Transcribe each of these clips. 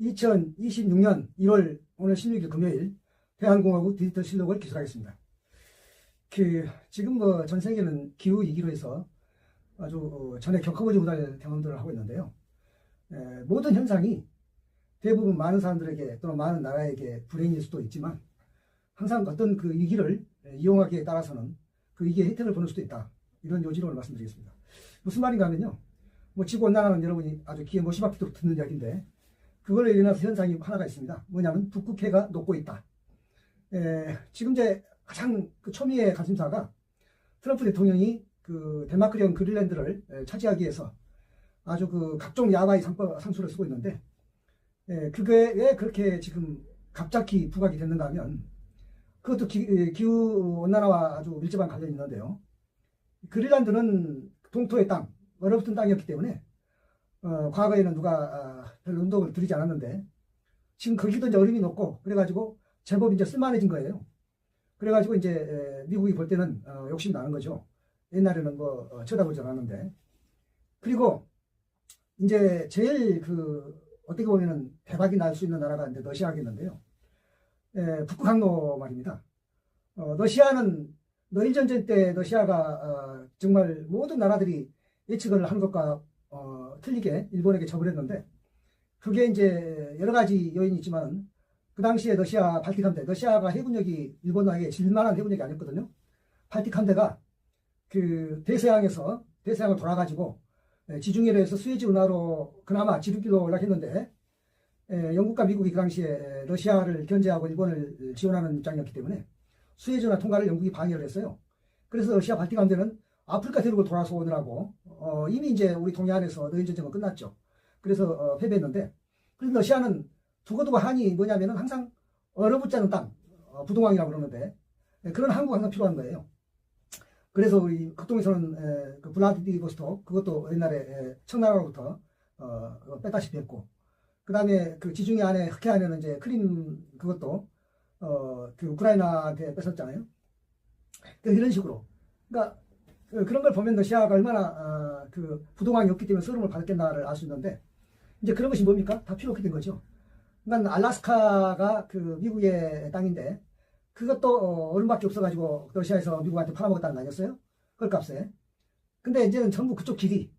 2026년 1월 오늘 16일 금요일 대한공화국 디지털 실록을 기술하겠습니다. 지금 전 세계는 기후 위기로 해서 아주 전에 겪어보지 못할 경험들을 하고 있는데요. 모든 현상이 대부분 많은 사람들에게 또는 많은 나라에게 불행일 수도 있지만 항상 어떤 그 위기를 이용하기에 따라서는 그 위기의 혜택을 보는 수도 있다. 이런 요지로 오늘 말씀드리겠습니다. 무슨 말인가 하면요. 지구온난화는 여러분이 아주 귀에 못이 박히도록 듣는 이야기인데 그걸로 인해서 현상이 하나가 있습니다. 뭐냐면 북극해가 녹고 있다. 지금 이제 가장 초미의 관심사가 트럼프 대통령이 그 덴마크령 그린란드를 차지하기 위해서 아주 각종 야바이 상수를 쓰고 있는데 그게 왜 그렇게 지금 갑자기 부각이 됐는가 하면 그것도 기후 온난화와 아주 밀접한 관련이 있는데요. 그린란드는 동토의 땅, 얼어붙은 땅이었기 때문에 과거에는 누가 별로 운동을 들이지 않았는데 지금 거기도 이제 얼음이 녹고 그래가지고 제법 이제 쓸만해진 거예요. 그래가지고 이제 미국이 볼 때는 욕심이 나는 거죠. 옛날에는 쳐다보지 않았는데. 그리고 이제 제일 어떻게 보면은 대박이 날 수 있는 나라가 이제 러시아겠는데요. 북극 항로 말입니다. 러시아는 러일전쟁 때 러시아가 정말 모든 나라들이 예측을 한 것과 틀리게 일본에게 접을 했는데 그게 이제 여러 가지 요인이 있지만 그 당시에 러시아 발틱 함대, 러시아가 해군력이 일본에게 질만한 해군력이 아니었거든요. 발틱 함대가 대서양을 돌아가지고 지중해에서 수에즈 운하로 그나마 지름길로 올라갔는데 영국과 미국이 그 당시에 러시아를 견제하고 일본을 지원하는 입장이었기 때문에 수에즈 운하 통과를 영국이 방해를 했어요. 그래서 러시아 발틱 함대는 아프리카 대륙을 돌아서 오느라고 이미 이제 우리 동해안에서 러일 전쟁은 끝났죠. 그래서 패배했는데 그래서 러시아는 두고두고 한이 뭐냐면은 항상 얼어붙지 않은 땅, 부동항이라고 그러는데 그런 항구가 항상 필요한 거예요. 그래서 우리 극동에서는 블라디보스톡 그것도 옛날에 청나라로부터 뺐다시피 했고 그 다음에 지중해 안에 흑해 안에는 이제 크림 그것도 우크라이나한테 뺏었잖아요. 이런 식으로 그러니까 그런 걸 보면 러시아가 얼마나 부동항이 없기 때문에 서름을 받았겠나를 알 수 있는데 이제 그런 것이 뭡니까? 다 필요 없게 된 거죠. 그러니까 알라스카가 미국의 땅인데 그것도 얼음밖에 없어가지고 러시아에서 미국한테 팔아먹었다는 거 아니었어요? 헐값에. 근데 이제는 전부 그쪽 길이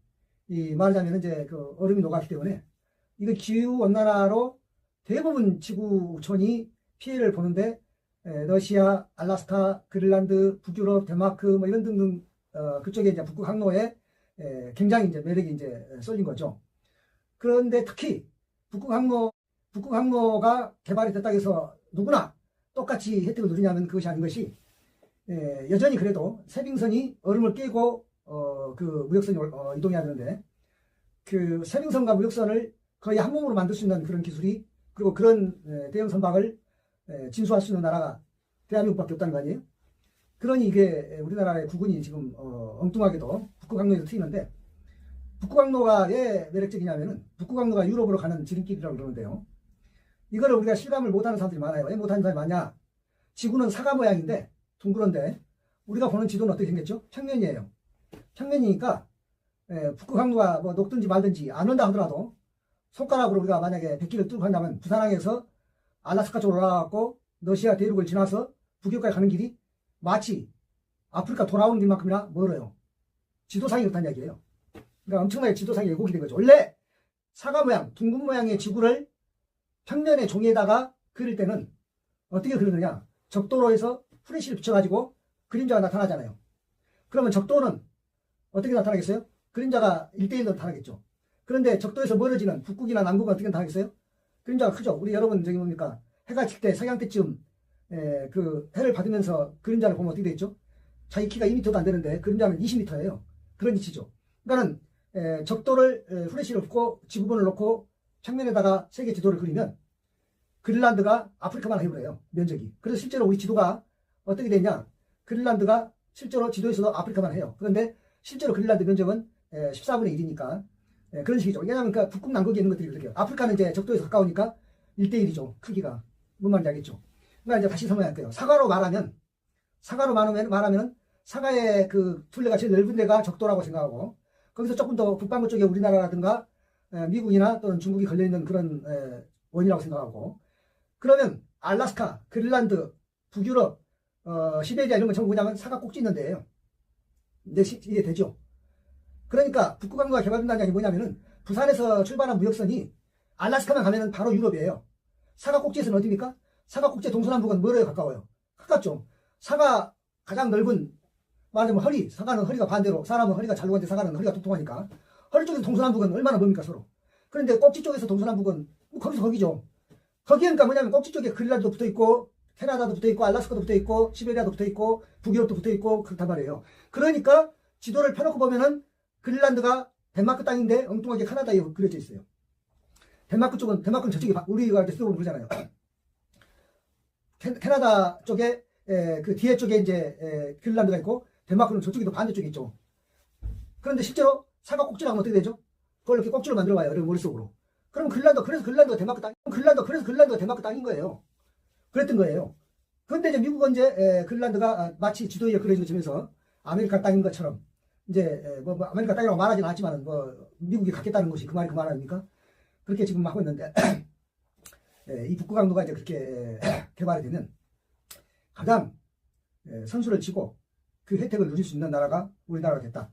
말하자면 이제 얼음이 녹았기 때문에 이거 기후 온난화로 대부분 지구촌이 피해를 보는데 러시아, 알라스카, 그린란드, 북유럽, 덴마크 이런 등등 그쪽에 이제 북극 항로에 굉장히 이제 매력이 이제 쏠린 거죠. 그런데 특히 북극 항로가 개발이 됐다고 해서 누구나 똑같이 혜택을 누리냐면 그것이 아닌 것이 여전히 그래도 세빙선이 얼음을 깨고 무역선이 이동해야 되는데 세빙선과 무역선을 거의 한 몸으로 만들 수 있는 그런 기술이 그리고 그런 대형 선박을 진수할 수 있는 나라가 대한민국밖에 없다는 거 아니에요? 그러니 이게 우리나라의 국군이 지금 엉뚱하게도 북극항로에서 트이는데 북극항로가 왜 매력적이냐면은 북극항로가 유럽으로 가는 지름길이라고 그러는데요. 이거를 우리가 실감을 못하는 사람들이 많아요. 왜 못하는 사람이 많냐? 지구는 사과 모양인데 둥그런데 우리가 보는 지도는 어떻게 생겼죠? 평면이에요. 평면이니까 북극항로가 녹든지 말든지 안 온다 하더라도 손가락으로 우리가 만약에 100km 뚫고 간다면 부산항에서 알라스카 쪽으로 올라가고 러시아 대륙을 지나서 북유럽까지 가는 길이 마치 아프리카 돌아오는 길만큼이나 멀어요. 지도상이 그렇다는 이야기예요. 그러니까 엄청나게 지도상이 왜곡이 된 거죠. 원래 사과 모양, 둥근 모양의 지구를 평면의 종이에다가 그릴 때는 어떻게 그리느냐? 적도로에서 후레쉬를 붙여가지고 그림자가 나타나잖아요. 그러면 적도는 어떻게 나타나겠어요? 그림자가 1대1로 나타나겠죠. 그런데 적도에서 멀어지는 북극이나 남극은 어떻게 나타나겠어요? 그림자가 크죠. 우리 여러분 저기 뭡니까? 해가 질 때 서양 때쯤 해를 받으면서 그림자를 보면 어떻게 되겠죠? 자기 키가 2m도 안 되는데 그림자는 20m예요. 그런 위치죠. 그러니까는 적도를 후레쉬를 붓고 지구본을 놓고 평면에다가 세계 지도를 그리면 그린란드가 아프리카만 해버려요. 면적이. 그래서 실제로 우리 지도가 어떻게 되냐? 그린란드가 실제로 지도에서도 아프리카만 해요. 그런데 실제로 그린란드 면적은 14분의 1이니까 그런 식이죠. 왜냐하면 북극 남극에 있는 것들이 그렇게 아프리카는 이제 적도에서 가까우니까 1대1이죠. 크기가. 뭔 말인지 알겠죠? 그러니까 이제 다시 설명할게요. 사과로 말하면 사과의 둘레가 제일 넓은 데가 적도라고 생각하고 거기서 조금 더 북반구 쪽에 우리나라라든가 미국이나 또는 중국이 걸려있는 그런 원이라고 생각하고, 그러면 알래스카, 그린란드, 북유럽, 시베리아 이런 건 전부 그냥 사각 꼭지 있는 데예요. 근데 이게 되죠. 그러니까 북극항로가 개발된다는 게 뭐냐면은 부산에서 출발한 무역선이 알래스카만 가면은 바로 유럽이에요. 사각 꼭지에서는 어디입니까? 사각 꼭지의 동서남북은 뭐로에 가까워요? 가깝죠. 사가 가장 넓은, 말하자면 허리, 사가는 허리가 반대로, 사람은 허리가 잘록한데 사가는 허리가 통통하니까 허리 쪽에서 동서남북은 얼마나 멉니까 서로. 그런데 꼭지 쪽에서 동서남북은 뭐 거기서 거기죠. 거기니까 뭐냐면 꼭지 쪽에 그린란드도 붙어있고 캐나다도 붙어있고 알래스카도 붙어있고 시베리아도 붙어있고 북유럽도 붙어있고 그렇단 말이에요. 그러니까 지도를 펴놓고 보면은 그린란드가 덴마크 땅인데 엉뚱하게 카나다에 그려져 있어요. 덴마크는 저쪽에 우리가 이제 쓰고 그러잖아요. 캐나다 쪽에 그 뒤에 쪽에 이제 그린란드가 있고 덴마크는 저쪽에도 반대쪽에 있죠. 그런데 실제로 사각 꼭지로 하면 어떻게 되죠? 그걸 이렇게 꼭지로 만들어 봐요. 여러분 머릿속으로. 그럼 그래서 그린란드가 덴마크 땅, 그래서 그린란드가 덴마크 땅인 거예요. 그랬던 거예요. 그런데 이제 미국은 이제 그린란드가 마치 지도에 그려지면서 아메리카 땅인 것처럼 이제 뭐 아메리카 땅이라고 말하지는 않지만 뭐 미국이 갖겠다는 것이 그 말이 그 말 아닙니까? 그렇게 지금 하고 있는데 이 북극항로가 이제 그렇게 개발이 되면 가장 선수를 치고 그 혜택을 누릴 수 있는 나라가 우리나라가 됐다.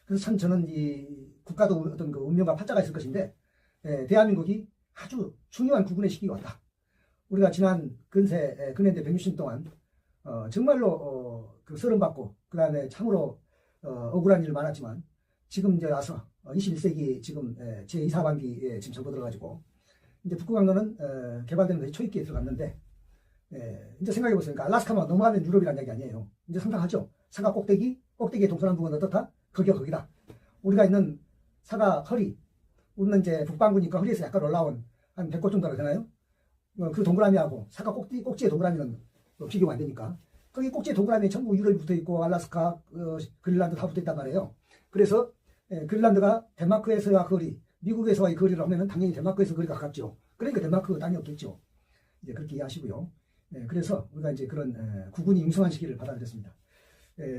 그래서 참 저는 이 국가도 어떤 그 운명과 팔자가 있을 것인데 대한민국이 아주 중요한 구분의 시기가 왔다. 우리가 지난 근현대 160년 동안 정말로 그 서름받고 그 다음에 참으로 억울한 일 많았지만 지금 이제 와서 21세기 지금 제2사반기에 지금 접어들어가지고 이제 북극항로는 개발되는 것이 초입기에 들어갔는데 이제 생각해보세요. 그러니까 알래스카만 넘어가면 유럽이라는 얘기 아니에요. 이제 상상하죠. 사가 꼭대기의 동서남북은 어떻다? 거기다. 우리가 있는 사가 허리, 우리는 이제 북반구니까 허리에서 약간 올라온 한 100곳 정도가 되나요? 그 동그라미하고 사가 꼭지의 동그라미는 비교가 안 되니까 거기 꼭지의 동그라미에 전부 유럽이 붙어있고 알래스카, 그린란드 다 붙어있단 말이에요. 그래서 그린란드가 덴마크에서의 거리, 미국에서의 거리를 하면은 당연히 덴마크에서 거리가 가깝죠. 그러니까 덴마크 땅이 없겠죠. 이제 그렇게 이해하시고요. 그래서 우리가 이제 그런 구분이 융성한 시기를 받아들였습니다.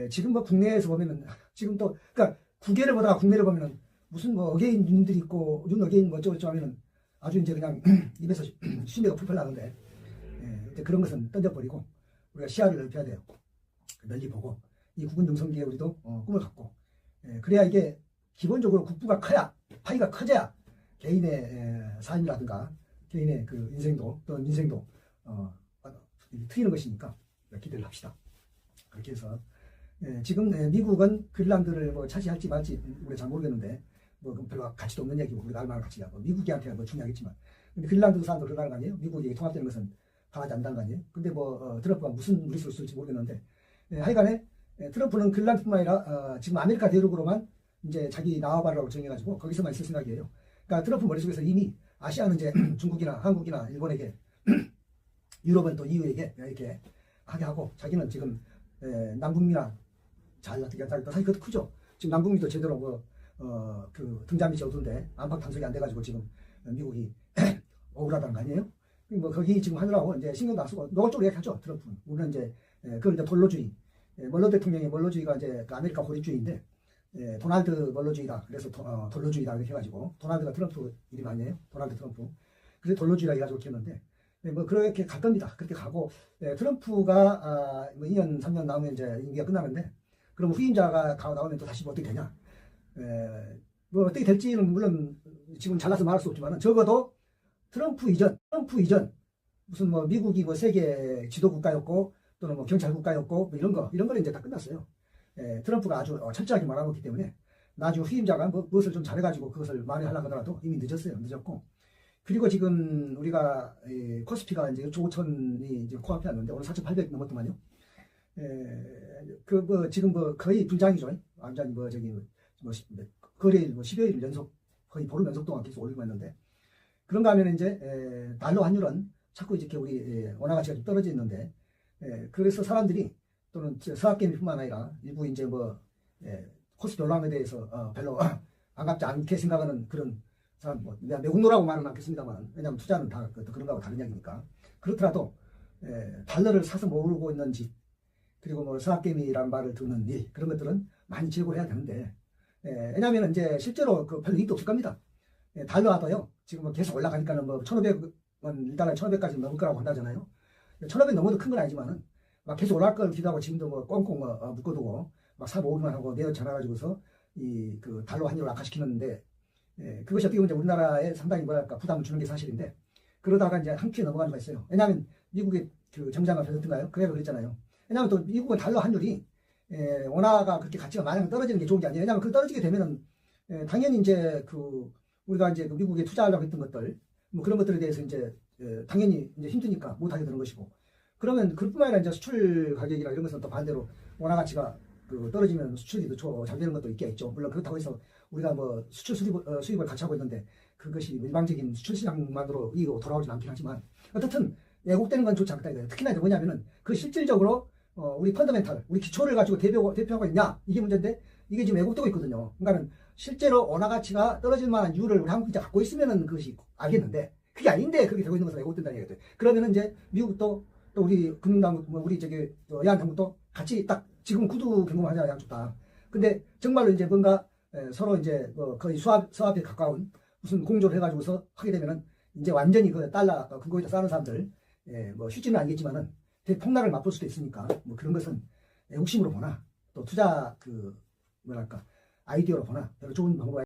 지금 뭐 국내에서 보면은 지금 또 그러니까 국외를 보다가 국내를 보면은 무슨 뭐 어게인 눈들이 있고 눈 어게인 뭐 어쩌고 하면은 아주 이제 그냥 입에서 심해가 풀풀 나는데 이제 그런 것은 던져버리고 우리가 시야를 넓혀야 돼요. 널리 보고 이 구분 융성기에 우리도 꿈을 갖고 그래야 이게 기본적으로 국부가 커야 파이가 커져야 개인의 삶이라든가 개인의 그 인생도 또 인생도 트이는 것이니까 기대를 합시다. 그렇게 해서 지금 미국은 그린란드를 뭐 차지할지 말지 우리가 잘 모르겠는데 뭐 별로 가치도 없는 얘기고 우리가 알 만한 가치가 뭐 미국한테는 뭐 중요하겠지만 근데 그린란드 사람도 그러는 거 아니에요? 미국이 통합되는 것은 바라지 않는다는 거 아니에요? 근데 뭐 트럼프가 무슨 무리수를 쓸지 모르겠는데 하여간에 트럼프는 그린란드뿐만 아니라 지금 아메리카 대륙으로만 이제 자기 나와바라고 정해가지고 거기서만 있을 생각이에요. 그러니까 트럼프 머릿속에서 이미 아시아는 이제 중국이나 한국이나 일본에게 유럽은 또 EU에게 이렇게 하게 하고 자기는 지금 남북미나 잘 어떻게 사실 그것도 크죠. 지금 남북미도 제대로 그 등잔빛이 어두운데 안팎 단속이 안 돼가지고 지금 미국이 억울하다는 거 아니에요? 뭐 거기 지금 하느라고 이제 신경도 안 쓰고 노골적으로 얘기하죠. 트럼프는 우리는 이제 그걸 이제 돌로주의 멀로 대통령의 멀로주의가 이제 그 아메리카 고립주의인데 도널드 멀로주의다. 그래서 돌로주의다 이렇게 해가지고 도널드가 트럼프 이름 아니에요? 도널드 트럼프. 그래서 돌로주의라 해가지고 이렇게 했는데 뭐 그렇게 갈 겁니다. 그렇게 가고 트럼프가 뭐 2년 3년 나오면 이제 임기가 끝나는데 그럼 후임자가 나오면 또 다시 뭐 어떻게 되냐? 뭐 어떻게 될지는 물론 지금 잘라서 말할 수 없지만 적어도 트럼프 이전 무슨 뭐 미국이 뭐 세계 지도 국가였고 또는 뭐 경찰 국가였고 뭐 이런 거는 이제 다 끝났어요. 트럼프가 아주 철저하게 말하고 있기 때문에 나중에 후임자가 무엇을 좀 잘해가지고 그것을 만회하려고 하더라도 이미 늦었고 그리고 지금 우리가 코스피가 이제 5천이 이제 코앞에 왔는데 오늘 4,800 넘었더만요. 지금 거의 불장이죠. 완전히 거래일 10여일 연속 거의 보름 연속 동안 계속 올리고 있는데 그런가 하면 이제 달러 환율은 자꾸 이렇게 우리 원화 가치가 좀 떨어져 있는데 그래서 사람들이 또는 서학개미뿐만 아니라 일부 이제 코스피 올라감에 대해서 별로 반갑지 않게 생각하는 그런 사람 내가 매국노라고 말은 않겠습니다만 왜냐하면 투자는 다 그런 거하고 다른 이야기니까 그렇더라도 달러를 사서 모으고 있는지 그리고 뭐 서학개미라는 말을 듣는 일 그런 것들은 많이 제고를 해야 되는데 왜냐하면 이제 실제로 별로 이익도 없을 겁니다. 달러와도요 지금 계속 올라가니까는 1,500 일단은 1,500까지 넘을 거라고 한다잖아요. 1,500 넘어도 큰 건 아니지만은 막 계속 올라갈 걸 기대하고 지금도 뭐 꽁꽁 묶어두고 막 사고 오기만 하고 내어 전화가지고서 이 그 달러 환율을 악화시키는데 그것이 어떻게 보면 이제 우리나라에 상당히 뭐랄까 부담을 주는 게 사실인데 그러다가 이제 한 큐에 넘어가는 수가 있어요. 왜냐하면 미국의 그 정장가 president인가요? 그래도 그랬잖아요. 왜냐하면 또 미국은 달러 환율이 원화가 그렇게 가치가 마냥 떨어지는 게 좋은 게 아니에요. 왜냐하면 그 떨어지게 되면은 당연히 이제 그 우리가 이제 그 미국에 투자하려고 했던 것들 뭐 그런 것들에 대해서 이제 당연히 이제 힘드니까 못하게 되는 것이고 그러면 그뿐만 아니라 이제 수출 가격이나 이런 것은 또 반대로 원화 가치가 그 떨어지면 수출이 더 잘 되는 것도 있겠죠. 물론 그렇다고 해서 우리가 뭐 수출 수입을 같이 하고 있는데 그것이 일방적인 수출 시장만으로 이익으로 돌아오진 않긴 하지만 어떻든 왜곡되는 건 좋지 않다 이거예요. 특히나 이제 뭐냐면은 그 실질적으로 우리 펀더멘탈, 우리 기초를 가지고 대표하고 있냐 이게 문제인데 이게 지금 왜곡되고 있거든요. 그러니까는 실제로 원화 가치가 떨어질 만한 이유를 우리 한국이 갖고 있으면은 그것이 알겠는데 그게 아닌데 그렇게 되고 있는 것은 왜곡된다는 얘기죠. 그러면은 이제 미국도 또 우리 금융당국, 뭐 우리 저기 여한당국도 같이 딱 지금 구두 경고하잖아요, 양쪽 다. 근데 정말로 이제 뭔가 서로 이제 거의 서합에 가까운 무슨 공조를 해가지고서 하게 되면은 이제 완전히 그 달러 그거에다 싸는 사람들 뭐 실제는 아니겠지만은 대폭락을 맛볼 수도 있으니까 뭐 그런 것은 애국심으로 보나 또 투자 그 뭐랄까 아이디어로 보나 별로 좋은 방법.